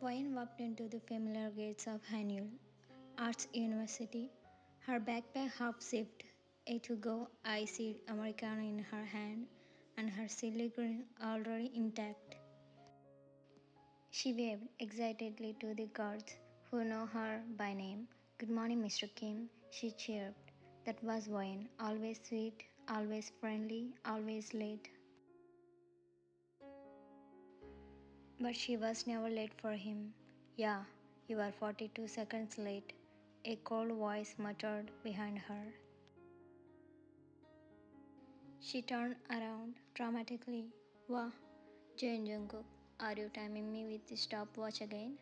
Wayan walked into the familiar gates of Hanyul Arts University, her backpack half zipped, a to-go iced Americano in her hand, and her silly grin already intact. She waved excitedly to the guards, who know her by name. "Good morning, Mr. Kim," she chirped. That was Wayan, always sweet, always friendly, always late. But she was never late for him. "Yeah, you are 42 seconds late," a cold voice muttered behind her. She turned around dramatically. "Wah, Jane Jungkook, are you timing me with the stopwatch again?"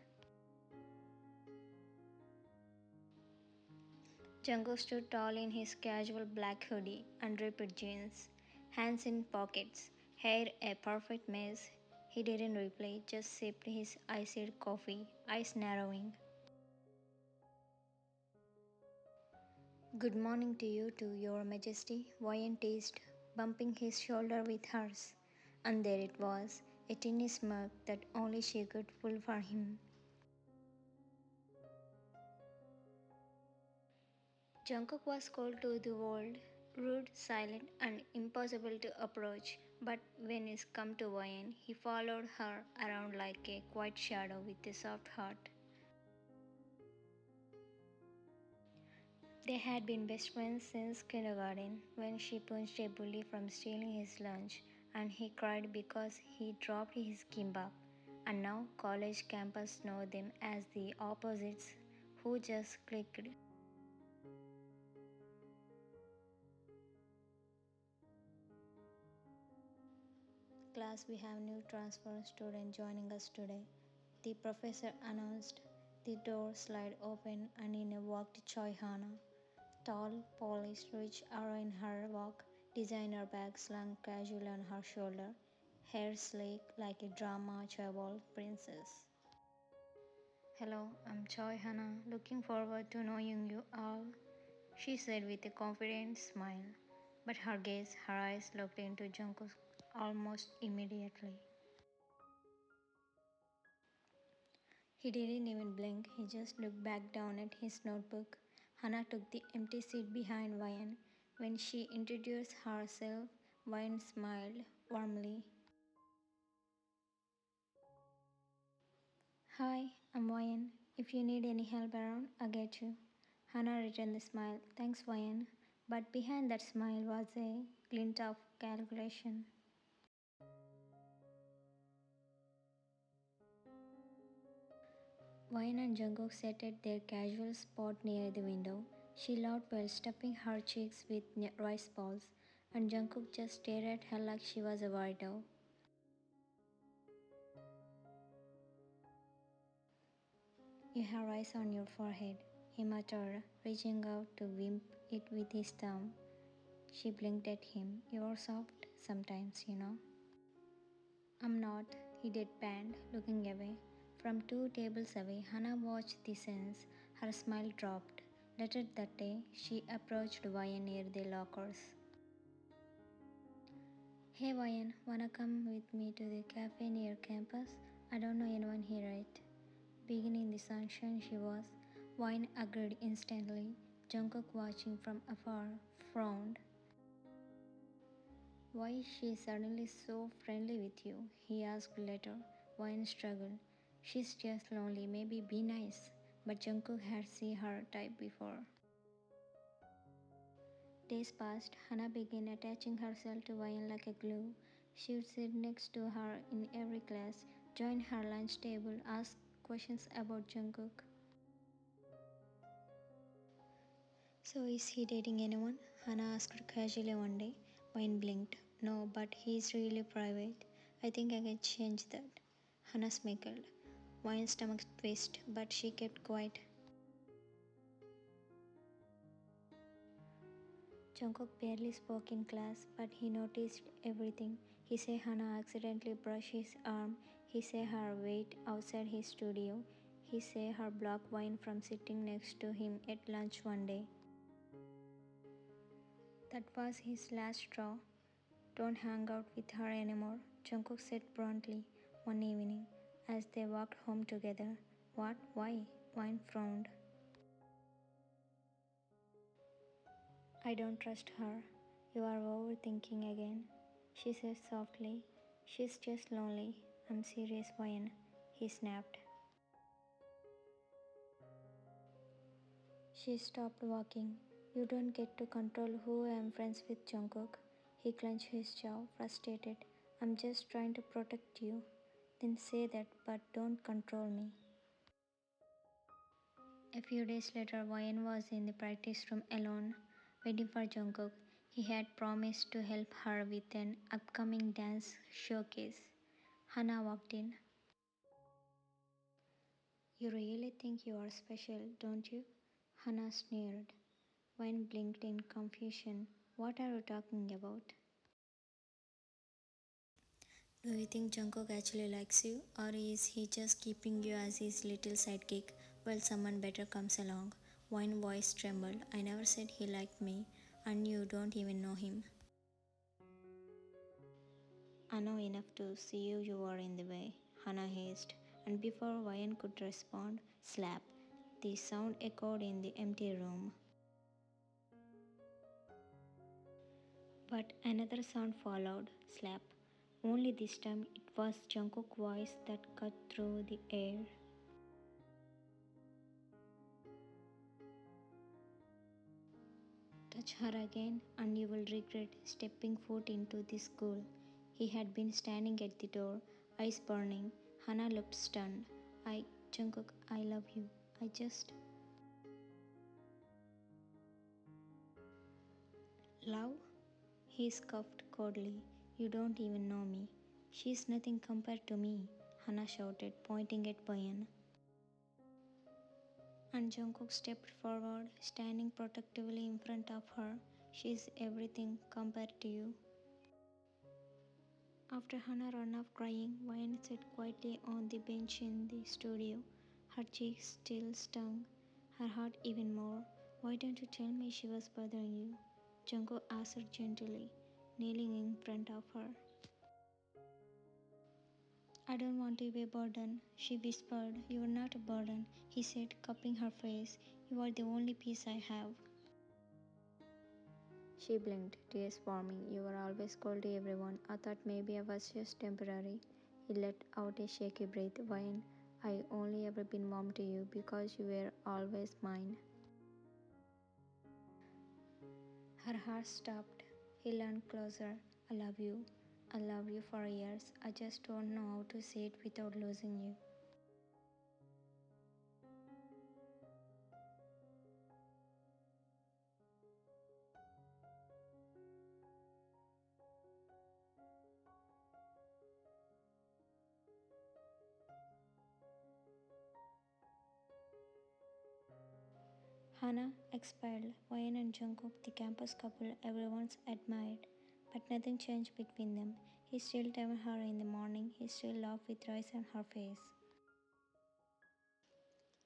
Jungkook stood tall in his casual black hoodie and ripped jeans, hands in pockets, hair a perfect mess. He didn't reply, just sipped his iced coffee, eyes narrowing. "Good morning to you too, Your Majesty," Wayan teased, bumping his shoulder with hers. And there it was, a tiny smirk that only she could pull for him. Jungkook was cold to the world, rude, silent, and impossible to approach. But when it came to Wayan, he followed her around like a quiet shadow with a soft heart. They had been best friends since kindergarten, when she punched a bully from stealing his lunch, and he cried because he dropped his kimbap. And now college campus know them as the opposites who just clicked. "Class, we have new transfer student joining us today," the professor announced. The door slid open and in walked Choi Hana. Tall, polished, rich arrow in her walk, designer bag slung casually on her shoulder, hair sleek like a drama chaebol princess. "Hello, I'm Choi Hana, looking forward to knowing you all," she said with a confident smile. But her eyes looked into Jungkook almost immediately. He didn't even blink, he just looked back down at his notebook. Hana took the empty seat behind Wayan. When she introduced herself, Wayan smiled warmly. "Hi, I'm Wayan. If you need any help around, I'll get you." Hana returned the smile. "Thanks, Wayan." But behind that smile was a glint of calculation. Wayan and Jungkook sat at their casual spot near the window. She laughed while stuffing her cheeks with rice balls, and Jungkook just stared at her like she was a weirdo. "You have rice on your forehead," he muttered, reaching out to wimp it with his thumb. She blinked at him. "You're soft sometimes, you know." "I'm not," he deadpanned, looking away. From 2 tables away, Hana watched the scenes. Her smile dropped. Later that day, she approached Wayan near the lockers. "Hey Wayan, wanna come with me to the cafe near campus? I don't know anyone here yet." Being in the sunshine she was, Wayan agreed instantly. Jungkook, watching from afar, frowned. "Why is she suddenly so friendly with you?" he asked later. Wayan struggled. "She's just lonely, maybe be nice." But Jungkook had seen her type before. Days passed. Hana began attaching herself to Wayan like a glue. She would sit next to her in every class, join her lunch table, ask questions about Jungkook. "So is he dating anyone?" Hana asked casually one day. Wayan blinked. "No, but he's really private. I think I can change that." Hana smickled. Wayan's stomach twisted, but she kept quiet. Jungkook barely spoke in class, but he noticed everything. He saw Hana accidentally brush his arm. He saw her wait outside his studio. He saw her block Wayan from sitting next to him at lunch one day. That was his last straw. "Don't hang out with her anymore," Jungkook said bluntly one evening. as they walked home together. What? Why? Wayne frowned. I don't trust her. You are overthinking again, she said softly. She's just lonely. I'm serious, Wayne, he snapped. She stopped walking. You don't get to control who I am friends with, Jungkook. He clenched his jaw, frustrated. I'm just trying to protect you. Then say that, but don't control me. A few days later, Wayne was in the practice room alone, waiting for Jungkook. He had promised to help her with an upcoming dance showcase. Hana walked in. You really think you are special, don't you? Hana sneered. Wayne blinked in confusion. What are you talking about? Do you think Jungkook actually likes you, or is he just keeping you as his little sidekick while someone better comes along? Wine's voice trembled. I never said he liked me, and you don't even know him. I know enough to see you are in the way, Hannah hissed, and before Wayne could respond, slap. The sound echoed in the empty room. But another sound followed, slap. Only this time it was Jungkook's voice that cut through the air. Touch her again, and you will regret stepping foot into this school. He had been standing at the door, eyes burning. Hannah looked stunned. Jungkook, I love you. I just. Love? He scoffed coldly. You don't even know me. She's nothing compared to me, Hannah shouted, pointing at Bayan. And Jungkook stepped forward, standing protectively in front of her. She's everything compared to you. After Hannah ran off crying, Wayne sat quietly on the bench in the studio. Her cheeks still stung, her heart even more. Why don't you tell me she was bothering you? Jungkook asked her gently, kneeling in front of her. I don't want to be a burden, she whispered. You are not a burden, he said, cupping her face. You are the only peace I have. She blinked, tears forming. You were always cold to everyone. I thought maybe I was just temporary. He let out a shaky breath. Wayne, I only ever been mom to you because you were always mine. Her heart stopped. He leaned closer. I love you. I loved you for years. I just don't know how to say it without losing you. Hannah expelled. Wayne and Jungkook, the campus couple everyone's admired. But nothing changed between them. He still teased her in the morning. He still laughed with rice on her face.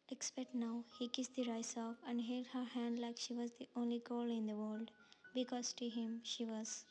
Except now, he kissed the rice off and held her hand like she was the only girl in the world. Because to him, she was.